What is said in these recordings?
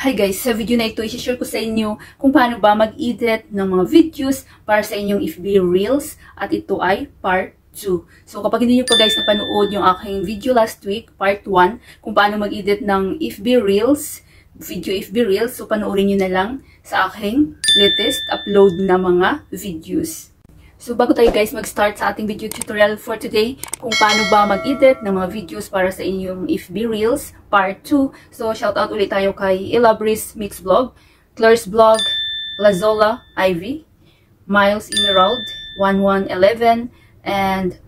Hi guys, sa video na ito, i-share ko sa inyo kung paano ba mag-edit ng mga videos para sa inyong FB Reels at ito ay part 2. So kapag hindi nyo pa guys napanood yung aking video last week, part 1, kung paano mag-edit ng FB Reels, video FB Reels, so panoorin nyo na lang sa aking latest upload na mga videos. So bago tayo guys mag-start sa ating video tutorial for today, kung paano ba mag-edit ng mga videos para sa inyong FB Reels Part 2. So shoutout ulit tayo kay Elabris Mix Vlog, Claire's Vlog, Lazola Ivy, Miles Emerald 1111, and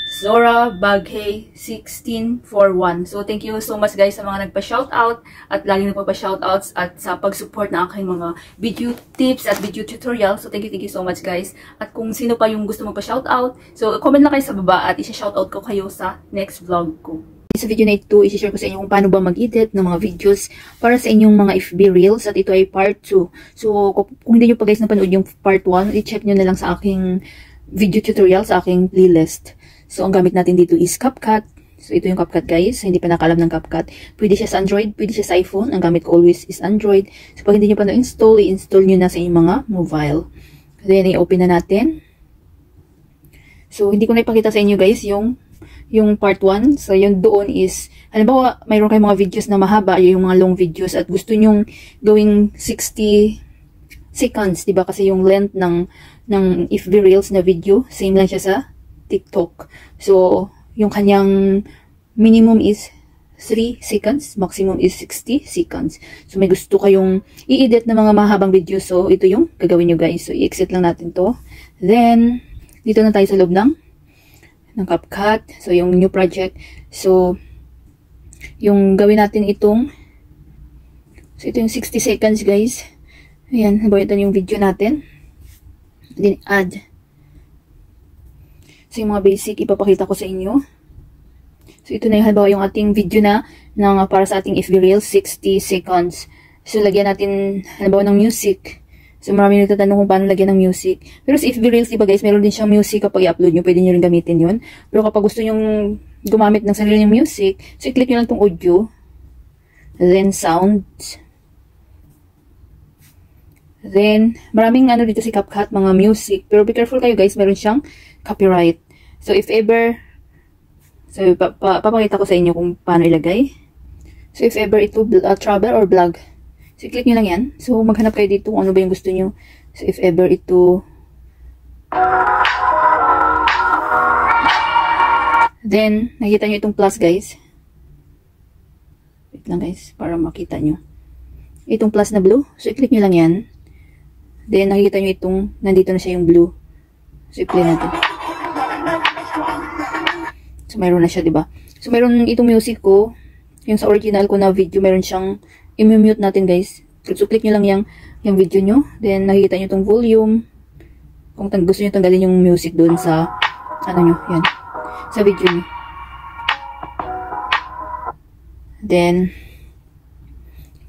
Zora Baghay 1641. So thank you so much guys sa mga nagpa-shoutout at laging nagpa-shoutouts at sa pag-support na aking mga video tips at video tutorial. So thank you so much guys. At kung sino pa yung gusto magpa-shoutout, so comment lang kayo sa baba at isa-shoutout ko kayo sa next vlog ko. Sa video na ito, i-share ko sa inyo kung paano ba mag-edit ng mga videos para sa inyong mga FB Reels at ito ay part 2. So kung hindi nyo pa guys napanood yung part 1, i-check nyo na lang sa aking video tutorial sa aking playlist. So, ang gamit natin dito is CapCut. So, ito yung CapCut guys. Hindi pa nakalam ng CapCut. Pwede siya sa Android, pwede siya sa iPhone. Ang gamit ko always is Android. So, pag hindi nyo pa na-install, i-install nyo na sa inyong mga mobile. Then, i-open na natin. So, hindi ko na ipakita sa inyo guys yung part 1. So, yung doon is, halimbawa, mayroon kayong mga videos na mahaba, yung mga long videos, at gusto nyong gawing 60 seconds, diba? Kasi yung length ng FB Reels na video, same lang siya sa TikTok. So, yung kanyang minimum is 3 seconds, maximum is 60 seconds. So, may gusto kayong i-edit na mga mahabang video. So, ito yung gagawin nyo guys. So, i-exit lang natin to. Then, dito na tayo sa loob ng CapCut. So, yung new project. So, yung gawin natin itong, so, ito yung 60 seconds guys. Ayan, halimbawa ito yung video natin. Then, add. So, yung mga basic, ipapakita ko sa inyo. So, ito na yung halimbawa yung ating video na para sa ating FB Reels, 60 seconds. So, lagyan natin halimbawa ng music. So, marami nagtatanong kung paano lagyan ng music. Pero sa FB Reels, diba guys, meron din siyang music kapag i-upload nyo. Pwede nyo rin gamitin yun. Pero kapag gusto nyo gumamit ng sarili ng music, so, i-click nyo lang itong audio. Then, sounds. Then, maraming dito si CapCut, mga music. Pero be careful kayo guys, meron siyang copyright. So, if ever, so, papakita ko sa inyo kung paano ilagay. So, if ever ito travel or vlog, so, click nyo lang yan. So, maghanap kayo dito kung ano ba yung gusto nyo. So, if ever ito, then, nakikita nyo itong plus guys. Wait lang guys, para makita nyo. Itong plus na blue. So, i-click nyo lang yan. Then, nakikita nyo itong, nandito na siya yung blue. So, i-play natin. So, mayroon na siya, diba? So, mayroon itong music ko. Yung sa original ko na video, mayroon siyang i-mute natin, guys. So, click nyo lang yung video nyo. Then, nakikita nyo itong volume. Kung gusto nyo tanggalin yung music doon sa, nyo, yan. Sa video nyo. Then,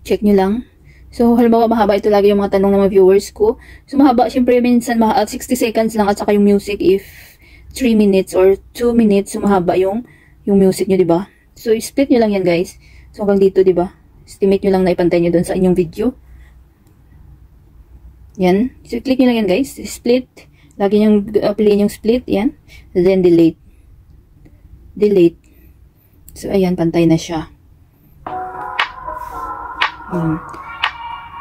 check nyo lang. So, halimbawa, mahaba ito lagi yung mga tanong ng mga viewers ko. So, mahaba, syempre, minsan, 60 seconds lang at saka yung music if 3 minutes or 2 minutes, so mahaba yung music nyo, diba? So, split nyo lang yan, guys. So, hanggang dito, diba? Estimate nyo lang na ipantay nyo doon sa inyong video. Yan. So, click nyo lang yan, guys. Split. Lagi nyo piliin yung split. Yan. Then, delete. Delete. So, ayan, pantay na siya.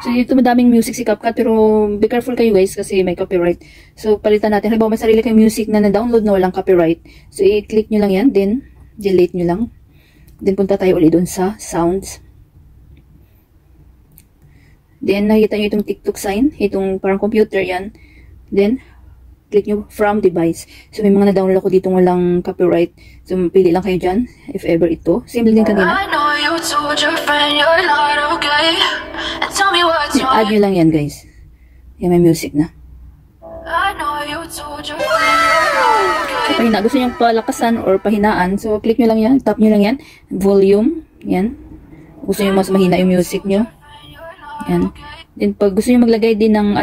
So, ito madaming music si CapCut, pero be careful kayo guys kasi may copyright. So, palitan natin. Halimbawa, may sarili kayong music na na-download na walang copyright. So, i-click nyo lang yan, then delete nyo lang. Then, punta tayo ulit dun sa sounds. Then, nakikita nyo itong TikTok sign, itong parang computer yan. Then, click nyo from device. So, may mga na-download ako dito walang copyright. So, pili lang kayo dyan, if ever ito. Same din kanina. I-add nyo lang yan, guys. Yan, may music na. So, pahina. Gusto nyo palakasan or pahinaan. So, click nyo lang yan. Tap nyo lang yan. Volume. Yan. Gusto nyo mas mahina yung music nyo. Yan. Then, pag gusto nyo maglagay din ng,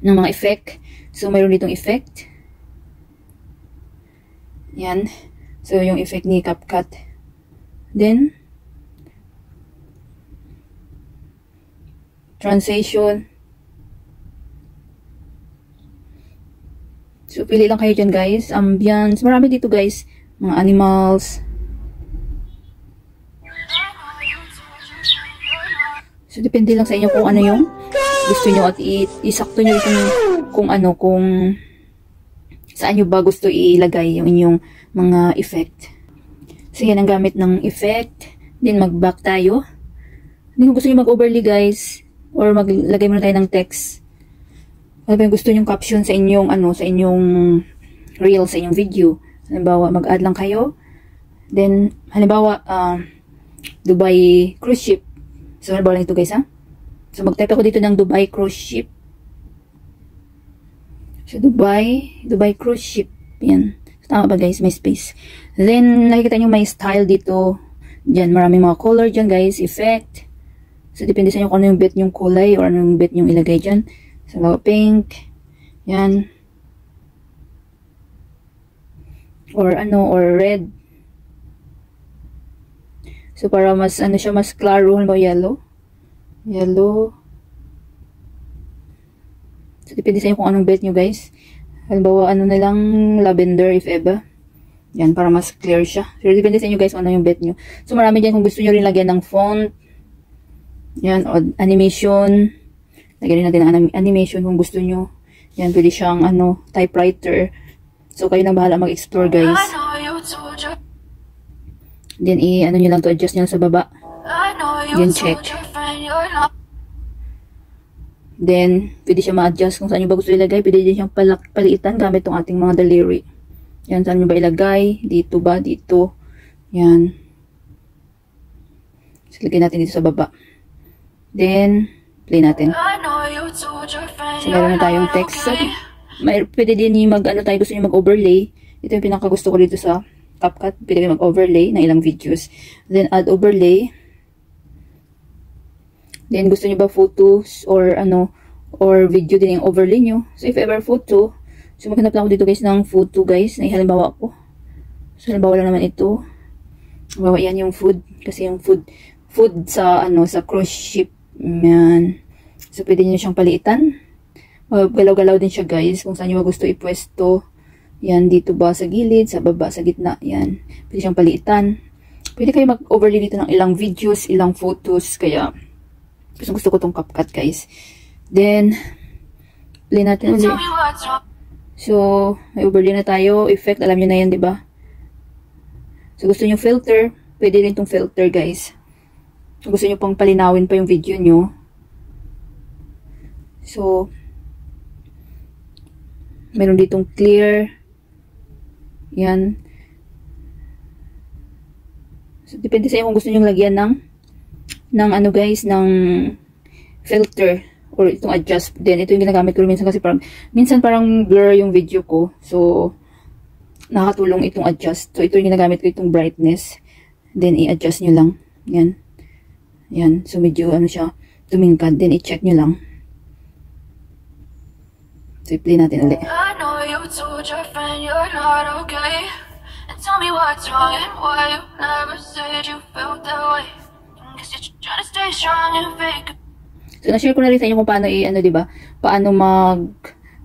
ng mga effect. So, mayroon ditong effect. Yan. So, yung effect ni CapCut. Then, translation. So, pili lang kayo dyan guys. Ambience. Marami dito guys. Mga animals. So, depende lang sa inyo kung ano yung gusto nyo at isakto nyo kung ano, kung saan nyo ba gusto ilagay yung inyong mga effect. So, yan ang gamit ng effect. Then, mag-back tayo. Then, kung gusto nyo mag-overlay guys, or maglagay muna tayo ng text. Ano ba yung gusto nyong caption sa inyong, ano, sa inyong reel, sa inyong video. Halimbawa, mag-add lang kayo. Then, halimbawa, Dubai cruise ship. So, halimbawa lang ito guys, ha? So, mag-type ako dito ng Dubai cruise ship. So, Dubai cruise ship. Yan. So, tama ba guys? May space. Then, nakikita nyo may style dito. Diyan, maraming mga color dyan guys. Effect. So, depende sa inyo kung ano yung bet yung kulay or ano yung bet yung ilagay dyan. So, pink. Yan. Or ano, or red. So, para mas, ano siya, mas klaro. Halimbawa, yellow. Yellow. So, depende sa inyo kung anong bet nyo, guys. Halimbawa, ano na lang, lavender, if ever. Yan, para mas clear siya. So, depende sa inyo, guys, kung ano yung bet nyo. So, marami dyan kung gusto nyo rin lagyan ng font. Yan, o animation. Lagyan rin natin ang animation kung gusto nyo. Yan, pwede siyang, ano, typewriter. So, kayo nang bahala mag-explore, guys. Then, ano nyo lang to, adjust nyo lang sa baba. Then, check. Then, pwede siya ma-adjust kung saan nyo ba gusto ilagay. Pwede din siyang paliitan gamit tong ating mga daliri. Yan, saan nyo ba ilagay? Dito ba? Dito. Yan. So, lagay natin dito sa baba. Then, play natin. So, meron na tayong text. So, pwede din yung ano tayo gusto nyo mag-overlay. Ito yung pinakagusto ko dito sa CapCut. Pwede kayo mag-overlay ng ilang videos. Then, add overlay. Then, gusto nyo ba photos or ano, or video din yung overlay nyo. So, if ever photo, so maghanap lang ako dito guys ng photo guys, na halimbawa ko. So, halimbawa lang naman ito. Halimbawa yan yung food, kasi yung food sa ano, sa cruise ship. Yan. So, pwede nyo siyang paliitan. Galaw-galaw din siya guys, kung saan nyo gusto ipwesto. Yan, dito ba sa gilid, sa baba, sa gitna. Yan. Pwede siyang paliitan. Pwede kayo mag-overlay dito ng ilang videos, ilang photos, kaya gusto ko tong CapCut guys. Then, play natin ulit. So, may overlay na tayo. Effect, alam nyo na yan, diba? So, gusto nyo filter, pwede rin tong filter guys. So, gusto nyo pang palinawin pa yung video nyo. So, meron ditong clear. Yan. So, depende sa inyo kung gusto nyo lagyan ng ano guys, ng filter or itong adjust. Then, ito yung ginagamit ko minsan kasi minsan parang blur yung video ko. So, nakatulong itong adjust. So, ito yung ginagamit ko, itong brightness. Then, i-adjust nyo lang. Yan. Yan. So, medyo ano siya, tumingkad. Then, i-check nyo lang. So, i-play natin ulit. I know you told your friend you're not okay. And tell me what's wrong and why you never said you felt that way. So, na-share ko na rin sa inyo kung paano ano, diba? Paano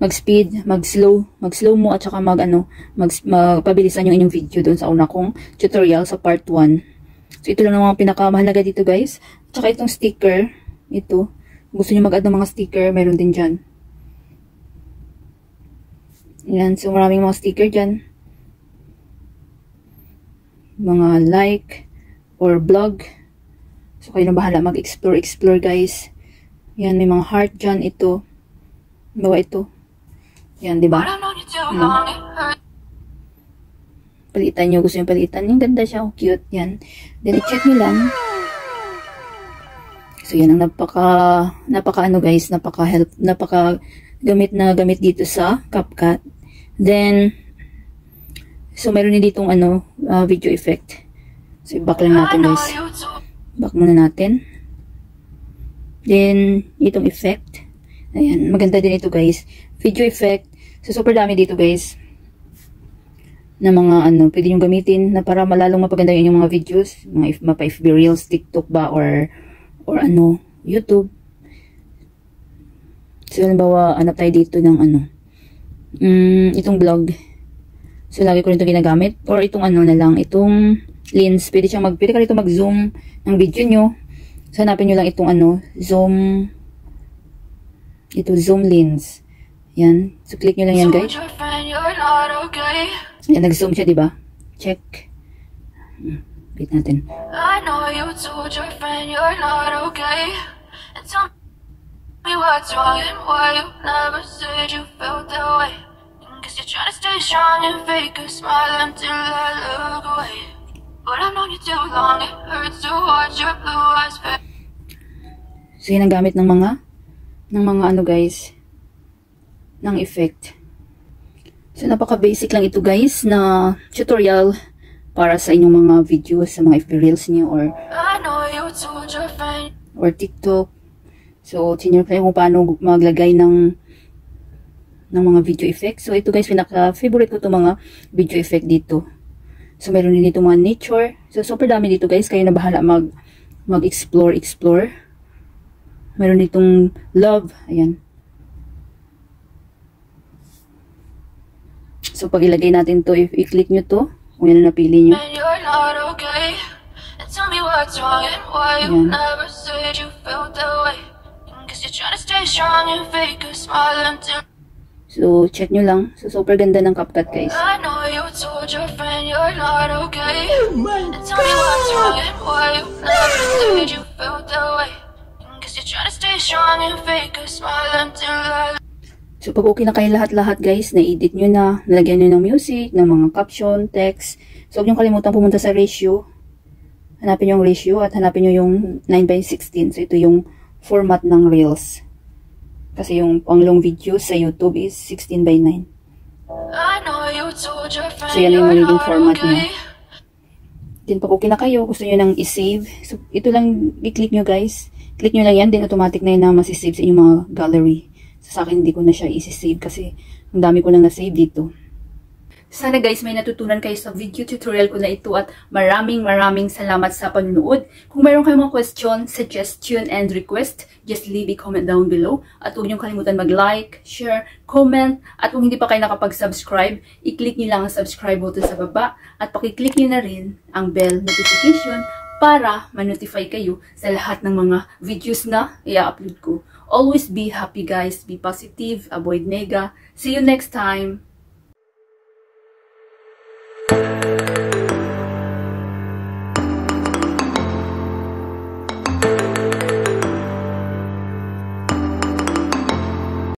mag-speed, mag-slow mo at saka magpabilisan yung inyong video doon sa una kong tutorial sa part 1. So, ito lang ang mga pinakamahalaga dito, guys. At saka itong sticker, ito. Kung gusto nyo mag-add ng mga sticker, meron din dyan. Yan. So, maraming mga sticker dyan. Mga like or blog. So, kayo na bahala mag-explore guys. Yan, may mga heart dyan. Ito. Bawa ito. Yan, diba? Palitan nyo. Gusto nyo palitan. Yung ganda siya. Oh, cute. Yan. Then, i-check nyo lang. So, yan ang napaka ano guys. Napaka gamit dito sa CapCut. Then, so, meron din ditong ano, video effect. So, i-back lang natin guys. Back muna natin. Then, itong effect. Ayan, maganda din ito guys. Video effect. So, super dami dito guys. Na mga ano, pwede nyo gamitin na para malalong mapaganda yung mga videos. Mga FB Reels, TikTok ba, or ano, YouTube. So, halimbawa, hanap tayo dito ng ano, itong vlog. So, lagi ko rin ito ginagamit. Or itong ano na lang, itong lens. Pwede ka rito mag-zoom ng video nyo. So, hanapin nyo lang itong ano, zoom lens. Yan. So, click nyo lang yan, guys. Yan, nag-zoom siya, diba? Check. Wait natin. I know you told your friend you're not okay. And tell me what's wrong and why you never said you felt that way. Guess you're trying to stay strong and fake a smile until I look away. But I've known you too long, it hurts to watch your blue eyes fade. So, yan ang gamit ng mga ano guys, ng effect. So, napaka-basic lang ito guys na tutorial para sa inyong mga videos, sa mga FB Reels niyo or TikTok. So, tinuro kayo kung paano maglagay ng mga video effect. So, ito guys, pinaka-favorite ko itong mga video effect dito. So, meron din dito mga nature. So, super dami dito guys. Kayo na bahala mag-explore. Meron ditong love. Ayan. So, pag ilagay natin to, i-click nyo to, kung yan na napili nyo. Ayan. So, check nyo lang. So, super ganda ng CapCut, guys. I know you told your friend you're not okay. Oh my God! Tell me what's wrong and why you never said you felt that way. Guess you're trying to stay strong and fake a smile until I... So, pag okay na kayo lahat-lahat, guys, na-edit nyo na, nalagyan nyo ng music, ng mga caption, text. So, huwag nyo kalimutan pumunta sa ratio. Hanapin yung ratio at hanapin nyo yung 9:16. So, ito yung format ng Reels. Kasi yung pang-long video sa YouTube is 16:9. So, yan yung magiging format niya. Then, pag okay na kayo, gusto nyo nang i-save. So, ito lang, i-click nyo guys. Click nyo lang yan, then automatic na yun na masisave sa inyong mga gallery. So, sa akin, hindi ko na siya i-save kasi ang dami ko lang na-save dito. Sana guys, may natutunan kayo sa video tutorial ko na ito at maraming salamat sa panonood. Kung mayroon kayong mga question, suggestion, and request, just leave a comment down below. At huwag niyong kalimutan mag-like, share, comment, at kung hindi pa kayo nakapag-subscribe, i-click niyo lang ang subscribe button sa baba at pakiclick niyo na rin ang bell notification para ma-notify kayo sa lahat ng mga videos na i-upload ko. Always be happy guys, be positive, avoid nega. See you next time!